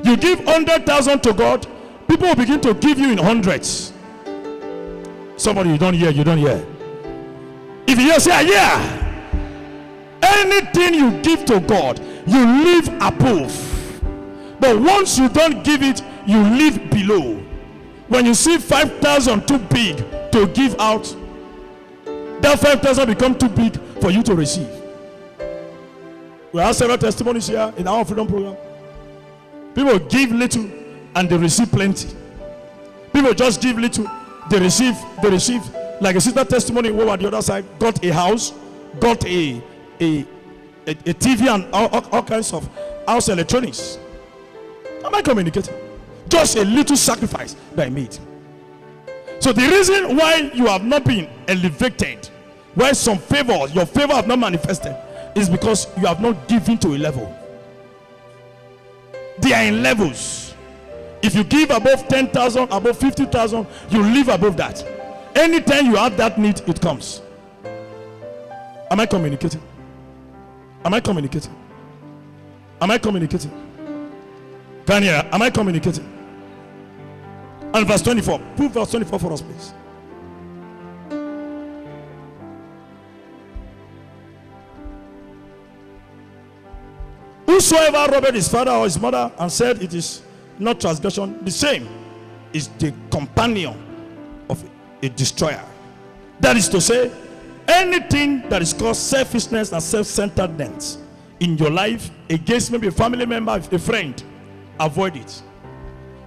[SPEAKER 1] You give 100,000 to God, people will begin to give you in hundreds. Somebody you don't hear. If you hear, say yeah. Anything you give to God, you live above. But once you don't give it, you live below. When you see 5,000 too big to give out, that 5,000 become too big for you to receive. We have several testimonies here in our freedom program. People give little and they receive plenty. People just give little, they receive. Like a sister testimony over the other side, got a house, got a TV and all kinds of house electronics. Am I communicating? Just a little sacrifice that I made. So the reason why you have not been elevated, why your favor have not manifested, is because you have not given to a level. They are in levels. If you give above 10,000, above 50,000, you live above that. Anytime you have that need, it comes. Am I communicating? Am I communicating? Am I communicating? Can you hear? Am I communicating? And verse 24. Prove verse 24 for us, please. Whosoever robbed his father or his mother and said it is not transgression, the same is the companion of a destroyer. That is to say, anything that is called selfishness and self-centeredness in your life against maybe a family member, a friend, avoid it.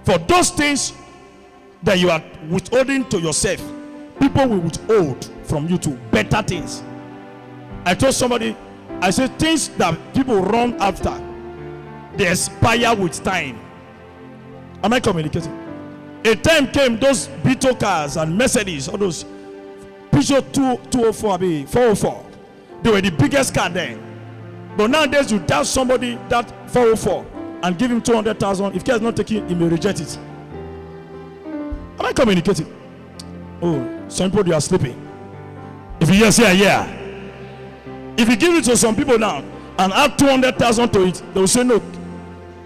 [SPEAKER 1] For those things that you are withholding to yourself, people will withhold from you to better things. I told somebody, I said things that people run after, they expire with time. Am I communicating? A time came, those Beetle cars and Mercedes, all those Peugeot 204, 404, they were the biggest car then. But nowadays you dash somebody that 404 and give him 200,000. If he has not taken, he may reject it. Am I communicating? Oh, some people, you are sleeping. If you yes, yeah. If you give it to some people now and add 200,000 to it, they will say no.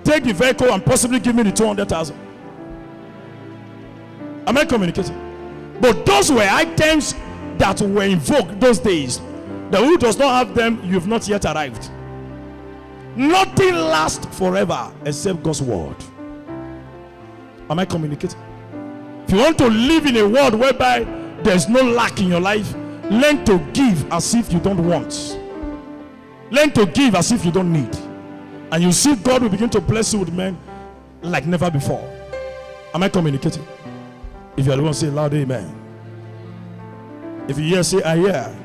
[SPEAKER 1] Take the vehicle and possibly give me the 200,000. Am I communicating? But those were items that were invoked those days. The who does not have them, you have not yet arrived. Nothing lasts forever except God's word. Am I communicating? If you want to live in a world whereby there's no lack in your life, learn to give as if you don't want. Learn to give as if you don't need. And you see God will begin to bless you with men like never before. Am I communicating? If you are the one, say loud amen. If you hear, say I hear.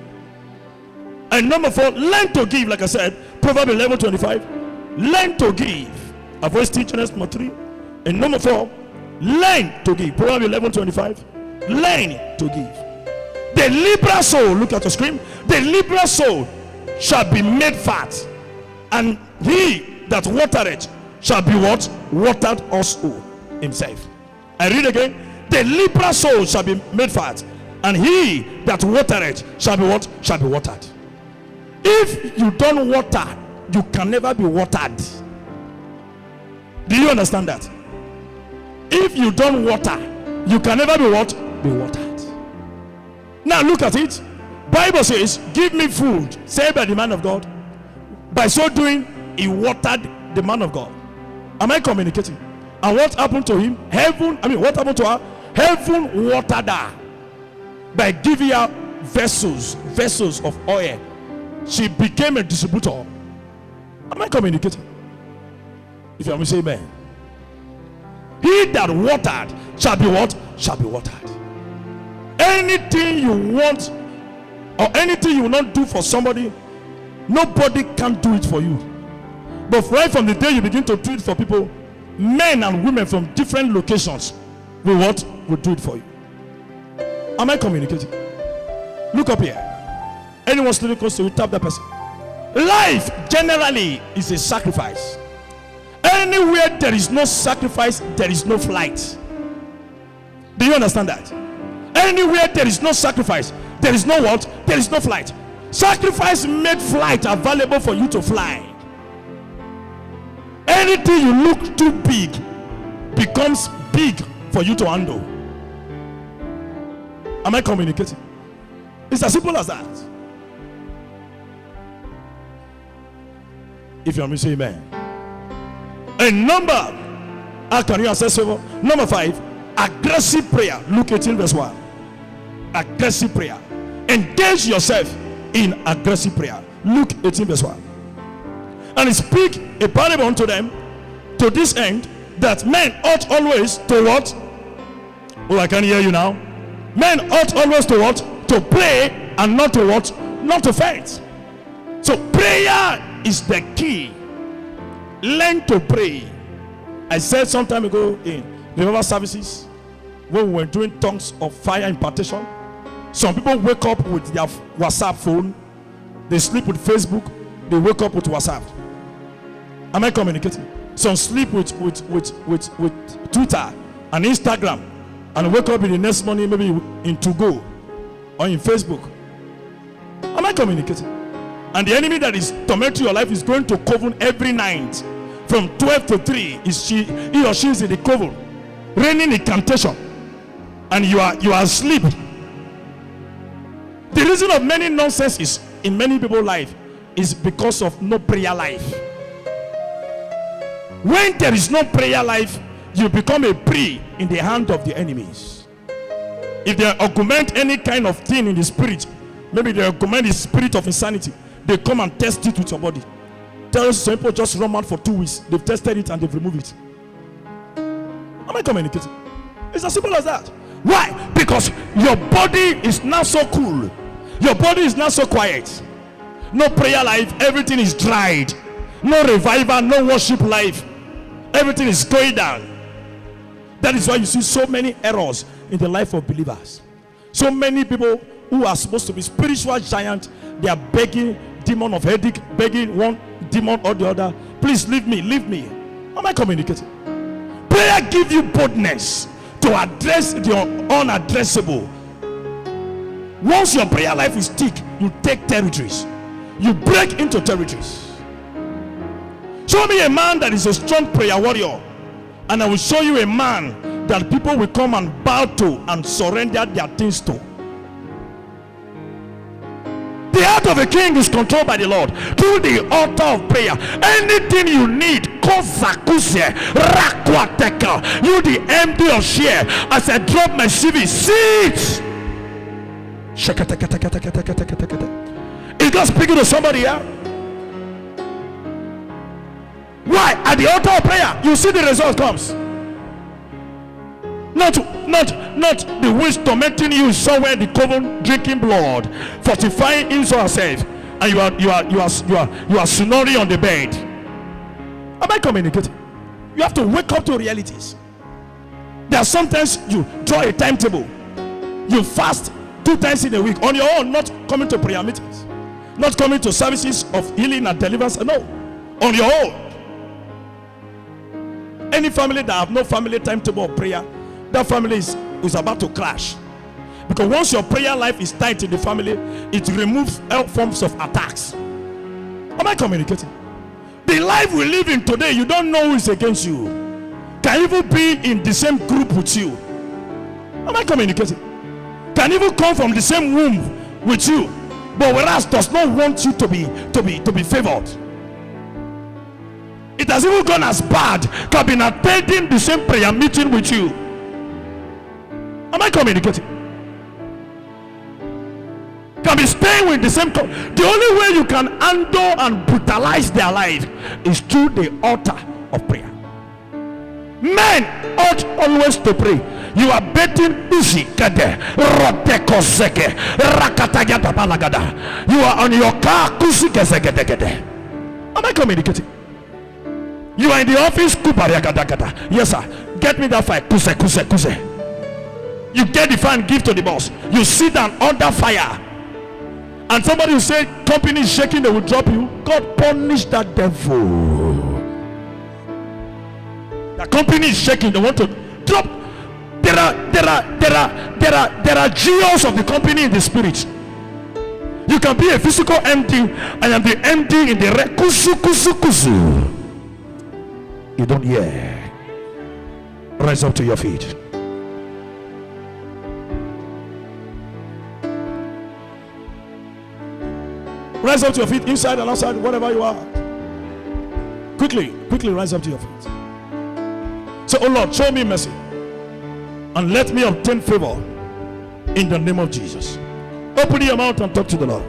[SPEAKER 1] And number 4, learn to give. Like I said, Proverbs 11:25. Learn to give. Avoid stinginess, number 3. And number 4, learn to give. Proverbs 11:25. Learn to give. The liberal soul, look at the screen. The liberal soul shall be made fat, and he that watereth shall be what? Watered also himself. I read again. The liberal soul shall be made fat, and he that watereth shall be what? Shall be watered. If you don't water, you can never be watered. Do you understand that? If you don't water, you can never be what? Be watered. Now look at it. Bible says, give me food, said by the man of God. By so doing, he watered the man of God. Am I communicating? And what happened to him? What happened to her? Heaven watered her by giving her vessels of oil. She became a distributor. Am I communicating? If you want me to say amen. He that watered shall be what? Shall be watered. Anything you want or anything you will not do for somebody, nobody can do it for you. But right from the day you begin to do it for people, men and women from different locations will do it for you. Am I communicating? Look up here. Anyone sitting close to you, tap that person. Life generally is a sacrifice. Anywhere there is no sacrifice, there is no flight. Do you understand that? Anywhere there is no sacrifice, there is no what? There is no flight. Sacrifice made flight available for you to fly. Anything you look too big becomes big for you to handle. Am I communicating? It's as simple as that. If you want me to say amen. A number, how can you access favor? Number 5, aggressive prayer. Luke 18 verse 1. Aggressive prayer. Engage yourself in aggressive prayer. Luke 18 verse 1. And speak a parable unto them to this end, that men ought always to what? Oh, I can hear you now. Men ought always to what? To pray, and not to what? Not to fight. So prayer is the key. Learn to pray. I said some time ago in revival services, when we were doing tongues of fire impartation, some people wake up with their WhatsApp phone, they sleep with Facebook, they wake up with WhatsApp. Am I communicating? Some sleep with Twitter and Instagram, and wake up in the next morning maybe in 2Go or in Facebook. Am I communicating? And the enemy that is tormenting your life is going to coven every night from 12 to 3. He or she is in the coven, raining incantation, and you are asleep. The reason of many nonsense is in many people's life is because of no prayer life. When there is no prayer life, you become a prey in the hand of the enemies. If they augment any kind of thing in the spirit, maybe they augment the spirit of insanity, they come and test it with your body. Tell us some people just run out for 2 weeks. They've tested it and they've removed it. Am I communicating? It's as simple as that. Why? Because your body is not so cool. Your body is not so quiet. No prayer life. Everything is dried. No revival. No worship life. Everything is going down. That is why you see so many errors in the life of believers. So many people who are supposed to be spiritual giants, they are begging demon of headache, begging one demon or the other, please leave me, leave me. Am I communicating? Prayer gives you boldness to address the unaddressable. Once your prayer life is thick, you take territories. You break into territories. Show me a man that is a strong prayer warrior, and I will show you a man that people will come and bow to and surrender their things to. The heart of a king is controlled by the Lord through the altar of prayer. Anything you need, you the MD of share, as I drop my CV, see it. Is God speaking to somebody here? Why? At the altar of prayer, you see the result comes. Not the wish tormenting you somewhere in the coven, drinking blood, fortifying into yourself, and you are snoring on the bed. Am I communicating? You have to wake up to realities. There are sometimes you draw a timetable. You fast 2 times in a week on your own, not coming to prayer meetings, not coming to services of healing and deliverance. No, on your own. Any family that have no family timetable of prayer, that family is about to crash. Because once your prayer life is tight in the family, it removes all forms of attacks. Am I communicating? The life we live in today, you don't know who is against you. Can even be in the same group with you. Am I communicating? Can even come from the same womb with you, but whereas does not want you to be favored. It has even gone as bad to have been attending the same prayer meeting with you. Am I communicating? Can be staying with the same. The only way you can handle and brutalize their life is through the altar of prayer. Men ought always to pray. You are betting easy. You are on your car. Am I communicating? You are in the office. Yes, sir. Get me that fire. You get the fire and give to the boss. You sit down under fire. And somebody will say, company is shaking, they will drop you. God punish that devil. The company is shaking, they want to drop. There are geos of the company in the spirit. You can be a physical MD. I am the MD in the kusu. You don't hear. Rise up to your feet. Rise up to your feet, inside and outside, wherever you are. Quickly rise up to your feet. Say, oh Lord, show me mercy and let me obtain favor in the name of Jesus. Open your mouth and talk to the Lord.